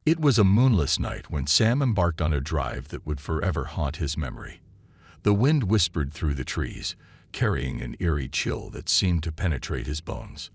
It was a moonless night when Sam embarked on a drive that would forever haunt his memory. The wind whispered through the trees, carrying an eerie chill that seemed to penetrate his bones.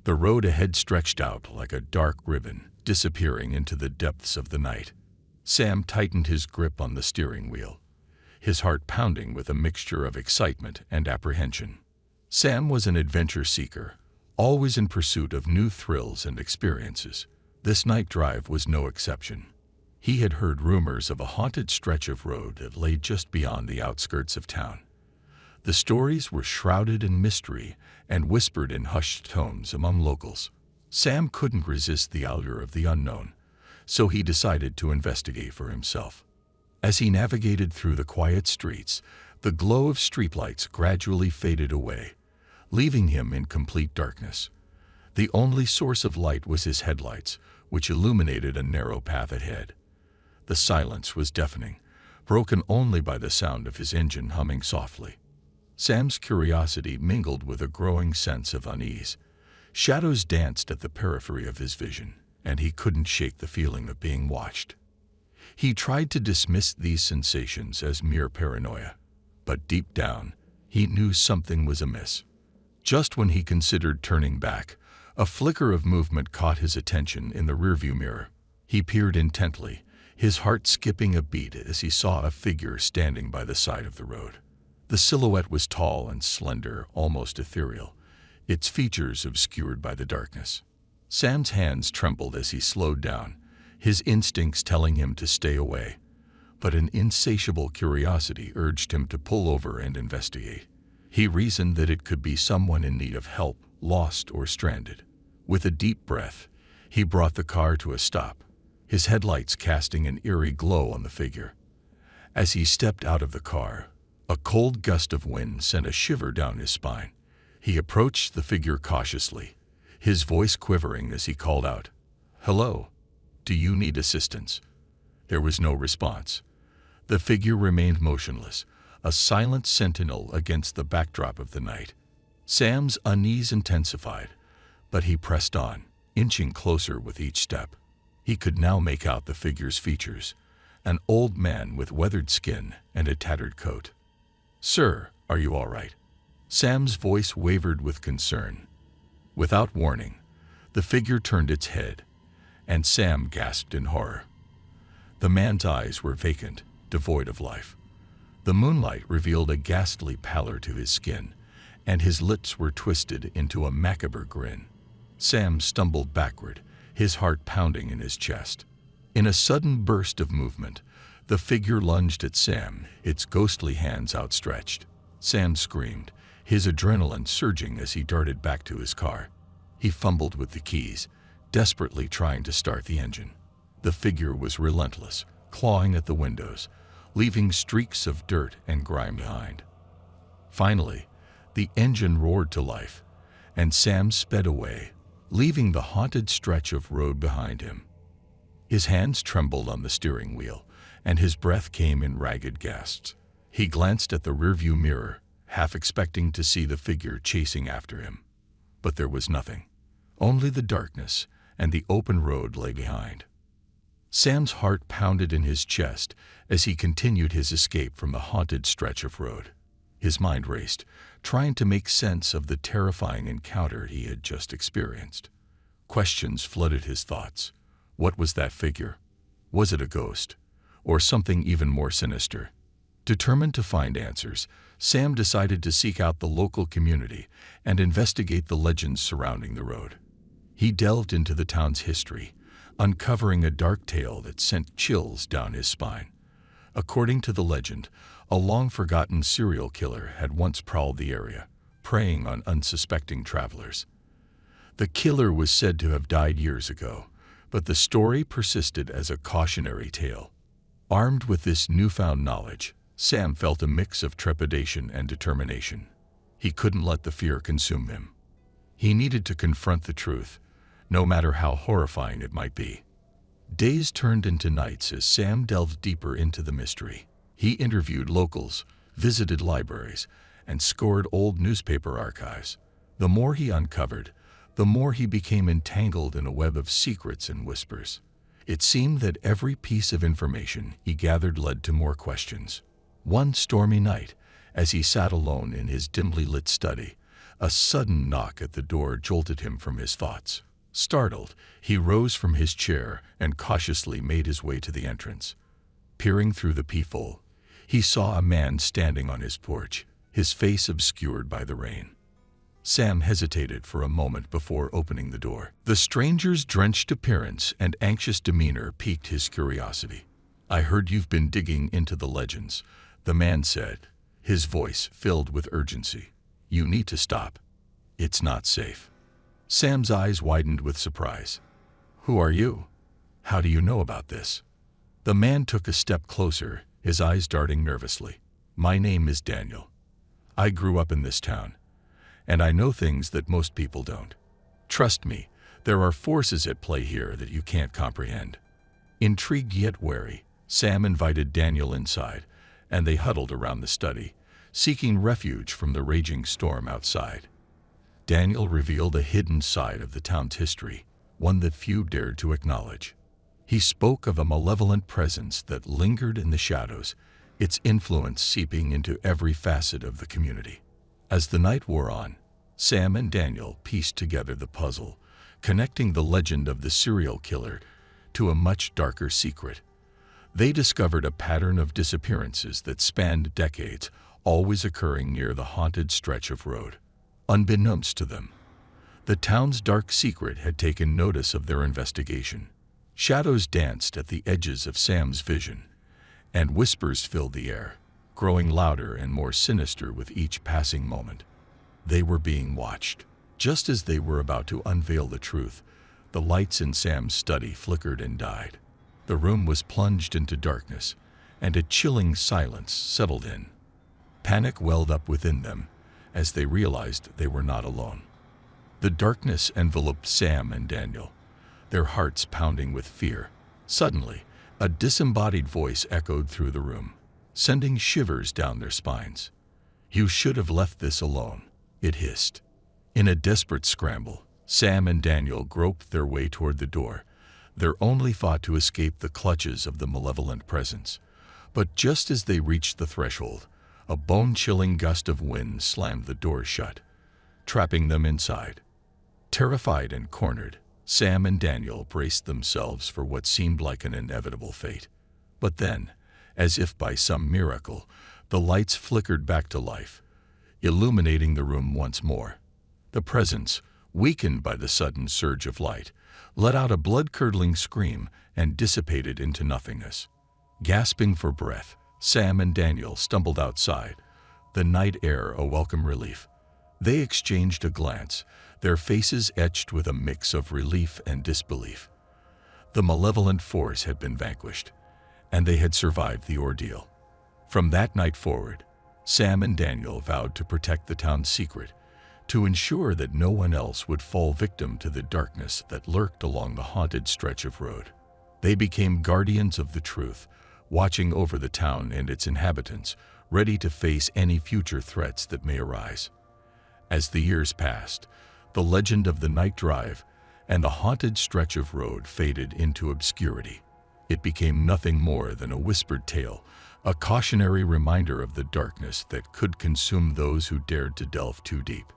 The road ahead stretched out like a dark ribbon, disappearing into the depths of the night. Sam tightened his grip on the steering wheel, his heart pounding with a mixture of excitement and apprehension. Sam was an adventure seeker, always in pursuit of new thrills and experiences. This night drive was no exception. He had heard rumors of a haunted stretch of road that lay just beyond the outskirts of town. The stories were shrouded in mystery and whispered in hushed tones among locals. Sam couldn't resist the allure of the unknown, so he decided to investigate for himself. As he navigated through the quiet streets, the glow of streetlights gradually faded away, leaving him in complete darkness. The only source of light was his headlights, which illuminated a narrow path ahead. The silence was deafening, broken only by the sound of his engine humming softly. Sam's curiosity mingled with a growing sense of unease. Shadows danced at the periphery of his vision, and he couldn't shake the feeling of being watched. He tried to dismiss these sensations as mere paranoia, but deep down, he knew something was amiss. Just when he considered turning back, a flicker of movement caught his attention in the rearview mirror. He peered intently, his heart skipping a beat as he saw a figure standing by the side of the road. The silhouette was tall and slender, almost ethereal, its features obscured by the darkness. Sam's hands trembled as he slowed down, his instincts telling him to stay away, but an insatiable curiosity urged him to pull over and investigate. He reasoned that it could be someone in need of help, lost or stranded. With a deep breath, he brought the car to a stop, his headlights casting an eerie glow on the figure. As he stepped out of the car, a cold gust of wind sent a shiver down his spine. He approached the figure cautiously, his voice quivering as he called out, "Hello, do you need assistance?" There was no response. The figure remained motionless, a silent sentinel against the backdrop of the night. Sam's unease intensified, but he pressed on, inching closer with each step. He could now make out the figure's features, an old man with weathered skin and a tattered coat. "Sir, are you all right?" Sam's voice wavered with concern. Without warning, the figure turned its head, and Sam gasped in horror. The man's eyes were vacant, devoid of life. The moonlight revealed a ghastly pallor to his skin, and his lips were twisted into a macabre grin. Sam stumbled backward, his heart pounding in his chest. In a sudden burst of movement, the figure lunged at Sam, its ghostly hands outstretched. Sam screamed, his adrenaline surging as he darted back to his car. He fumbled with the keys, desperately trying to start the engine. The figure was relentless, clawing at the windows, leaving streaks of dirt and grime behind. Finally, the engine roared to life, and Sam sped away, leaving the haunted stretch of road behind him. His hands trembled on the steering wheel, and his breath came in ragged gasps. He glanced at the rearview mirror, half expecting to see the figure chasing after him. But there was nothing. Only the darkness and the open road lay behind. Sam's heart pounded in his chest as he continued his escape from the haunted stretch of road. His mind raced, trying to make sense of the terrifying encounter he had just experienced. Questions flooded his thoughts. What was that figure? Was it a ghost? Or something even more sinister? Determined to find answers, Sam decided to seek out the local community and investigate the legends surrounding the road. He delved into the town's history, uncovering a dark tale that sent chills down his spine. According to the legend, a long-forgotten serial killer had once prowled the area, preying on unsuspecting travelers. The killer was said to have died years ago, but the story persisted as a cautionary tale. Armed with this newfound knowledge, Sam felt a mix of trepidation and determination. He couldn't let the fear consume him. He needed to confront the truth, no matter how horrifying it might be. Days turned into nights as Sam delved deeper into the mystery. He interviewed locals, visited libraries, and scoured old newspaper archives. The more he uncovered, the more he became entangled in a web of secrets and whispers. It seemed that every piece of information he gathered led to more questions. One stormy night, as he sat alone in his dimly lit study, a sudden knock at the door jolted him from his thoughts. Startled, he rose from his chair and cautiously made his way to the entrance. Peering through the peephole, he saw a man standing on his porch, his face obscured by the rain. Sam hesitated for a moment before opening the door. The stranger's drenched appearance and anxious demeanor piqued his curiosity. "I heard you've been digging into the legends," the man said, his voice filled with urgency. "You need to stop. It's not safe." Sam's eyes widened with surprise. "Who are you? How do you know about this?" The man took a step closer, his eyes darting nervously. "My name is Daniel. I grew up in this town, and I know things that most people don't. Trust me, there are forces at play here that you can't comprehend." Intrigued yet wary, Sam invited Daniel inside, and they huddled around the study, seeking refuge from the raging storm outside. Daniel revealed a hidden side of the town's history, one that few dared to acknowledge. He spoke of a malevolent presence that lingered in the shadows, its influence seeping into every facet of the community. As the night wore on, Sam and Daniel pieced together the puzzle, connecting the legend of the serial killer to a much darker secret. They discovered a pattern of disappearances that spanned decades, always occurring near the haunted stretch of road. Unbeknownst to them, the town's dark secret had taken notice of their investigation. Shadows danced at the edges of Sam's vision, and whispers filled the air, growing louder and more sinister with each passing moment. They were being watched. Just as they were about to unveil the truth, the lights in Sam's study flickered and died. The room was plunged into darkness, and a chilling silence settled in. Panic welled up within them as they realized they were not alone. The darkness enveloped Sam and Daniel, their hearts pounding with fear. Suddenly, a disembodied voice echoed through the room, sending shivers down their spines. "You should have left this alone," it hissed. In a desperate scramble, Sam and Daniel groped their way toward the door, their only thought to escape the clutches of the malevolent presence. But just as they reached the threshold, a bone-chilling gust of wind slammed the door shut, trapping them inside. Terrified and cornered, Sam and Daniel braced themselves for what seemed like an inevitable fate. But then, as if by some miracle, the lights flickered back to life, illuminating the room once more. The presence, weakened by the sudden surge of light, let out a blood-curdling scream and dissipated into nothingness. Gasping for breath, Sam and Daniel stumbled outside, the night air a welcome relief. They exchanged a glance, their faces etched with a mix of relief and disbelief. The malevolent force had been vanquished, and they had survived the ordeal. From that night forward, Sam and Daniel vowed to protect the town's secret, to ensure that no one else would fall victim to the darkness that lurked along the haunted stretch of road. They became guardians of the truth, watching over the town and its inhabitants, ready to face any future threats that may arise. As the years passed, the legend of the night drive and the haunted stretch of road faded into obscurity. It became nothing more than a whispered tale, a cautionary reminder of the darkness that could consume those who dared to delve too deep.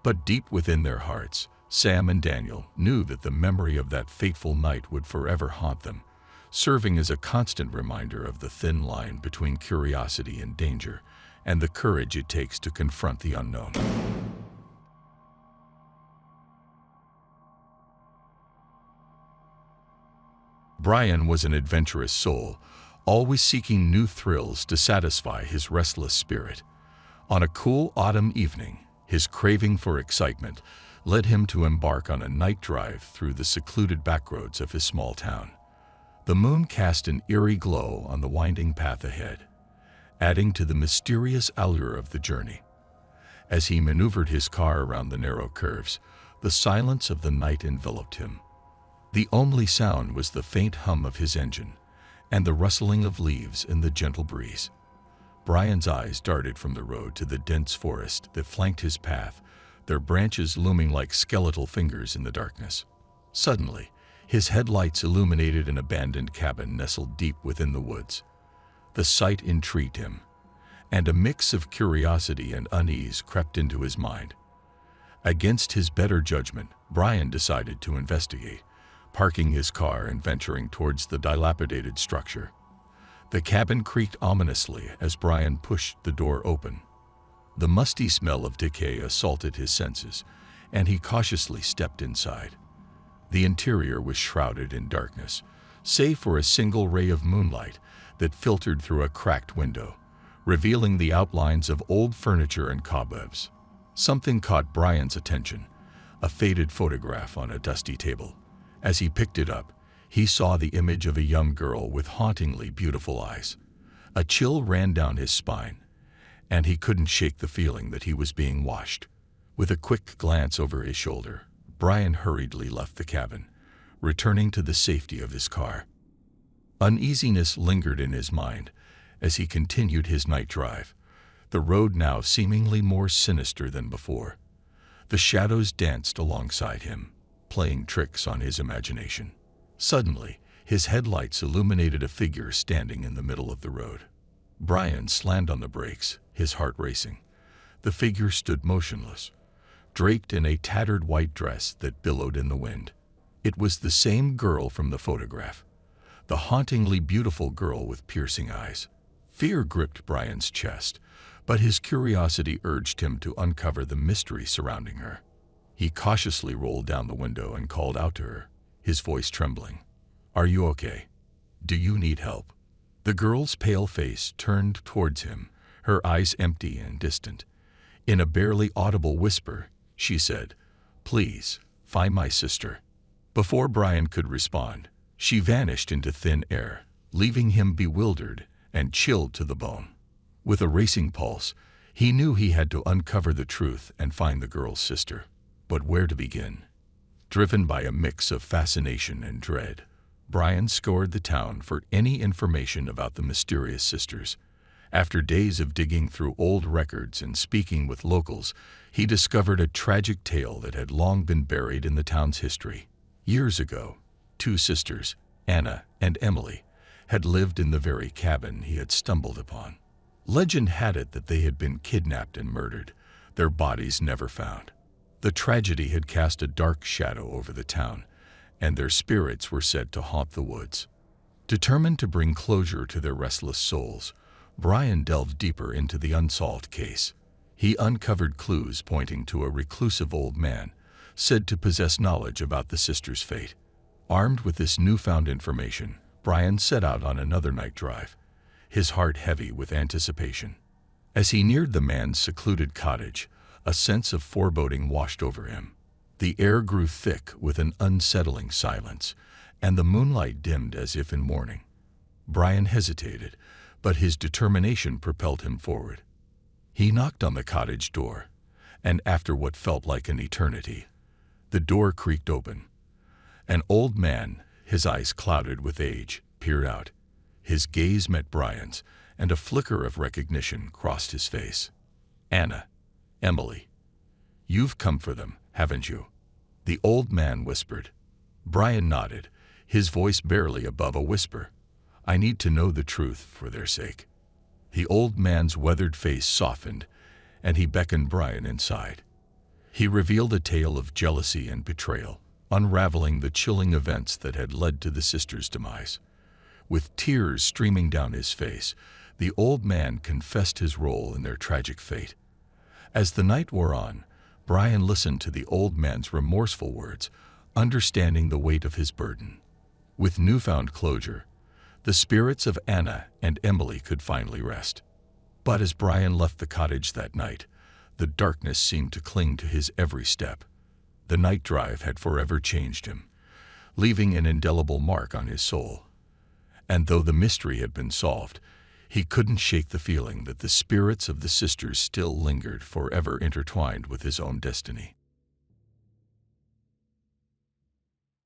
But deep within their hearts, Sam and Daniel knew that the memory of that fateful night would forever haunt them, serving as a constant reminder of the thin line between curiosity and danger, and the courage it takes to confront the unknown. Brian was an adventurous soul, always seeking new thrills to satisfy his restless spirit. On a cool autumn evening, his craving for excitement led him to embark on a night drive through the secluded backroads of his small town. The moon cast an eerie glow on the winding path ahead, adding to the mysterious allure of the journey. As he maneuvered his car around the narrow curves, the silence of the night enveloped him. The only sound was the faint hum of his engine and the rustling of leaves in the gentle breeze. Brian's eyes darted from the road to the dense forest that flanked his path, their branches looming like skeletal fingers in the darkness. Suddenly, His headlights illuminated an abandoned cabin nestled deep within the woods. The sight intrigued him, and a mix of curiosity and unease crept into his mind. Against his better judgment, Brian decided to investigate, parking his car and venturing towards the dilapidated structure. The cabin creaked ominously as Brian pushed the door open. The musty smell of decay assaulted his senses, and he cautiously stepped inside. The interior was shrouded in darkness, save for a single ray of moonlight that filtered through a cracked window, revealing the outlines of old furniture and cobwebs. Something caught Brian's attention, a faded photograph on a dusty table. As he picked it up, he saw the image of a young girl with hauntingly beautiful eyes. A chill ran down his spine, and he couldn't shake the feeling that he was being watched. With a quick glance over his shoulder, Brian hurriedly left the cabin, returning to the safety of his car. Uneasiness lingered in his mind as he continued his night drive, the road now seemingly more sinister than before. The shadows danced alongside him, playing tricks on his imagination. Suddenly, his headlights illuminated a figure standing in the middle of the road. Brian slammed on the brakes, his heart racing. The figure stood motionless, draped in a tattered white dress that billowed in the wind. It was the same girl from the photograph, the hauntingly beautiful girl with piercing eyes. Fear gripped Brian's chest, but his curiosity urged him to uncover the mystery surrounding her. He cautiously rolled down the window and called out to her, his voice trembling. "Are you okay? Do you need help?" The girl's pale face turned towards him, her eyes empty and distant. In a barely audible whisper, she said, "Please, find my sister." Before Brian could respond, she vanished into thin air, leaving him bewildered and chilled to the bone. With a racing pulse, he knew he had to uncover the truth and find the girl's sister. But where to begin? Driven by a mix of fascination and dread, Brian scoured the town for any information about the mysterious sisters. After days of digging through old records and speaking with locals, he discovered a tragic tale that had long been buried in the town's history. Years ago, two sisters, Anna and Emily, had lived in the very cabin he had stumbled upon. Legend had it that they had been kidnapped and murdered, their bodies never found. The tragedy had cast a dark shadow over the town, and their spirits were said to haunt the woods. Determined to bring closure to their restless souls, Brian delved deeper into the unsolved case. He uncovered clues pointing to a reclusive old man, said to possess knowledge about the sisters' fate. Armed with this newfound information, Brian set out on another night drive, his heart heavy with anticipation. As he neared the man's secluded cottage, a sense of foreboding washed over him. The air grew thick with an unsettling silence, and the moonlight dimmed as if in warning. Brian hesitated, but his determination propelled him forward. He knocked on the cottage door, and after what felt like an eternity, the door creaked open. An old man, his eyes clouded with age, peered out. His gaze met Brian's, and a flicker of recognition crossed his face. "Anna, Emily, you've come for them, haven't you?" the old man whispered. Brian nodded, his voice barely above a whisper. "I need to know the truth for their sake." The old man's weathered face softened, and he beckoned Brian inside. He revealed a tale of jealousy and betrayal, unraveling the chilling events that had led to the sisters' demise. With tears streaming down his face, the old man confessed his role in their tragic fate. As the night wore on, Brian listened to the old man's remorseful words, understanding the weight of his burden. With newfound closure, the spirits of Anna and Emily could finally rest. But as Brian left the cottage that night, the darkness seemed to cling to his every step. The night drive had forever changed him, leaving an indelible mark on his soul. And though the mystery had been solved, he couldn't shake the feeling that the spirits of the sisters still lingered, forever intertwined with his own destiny.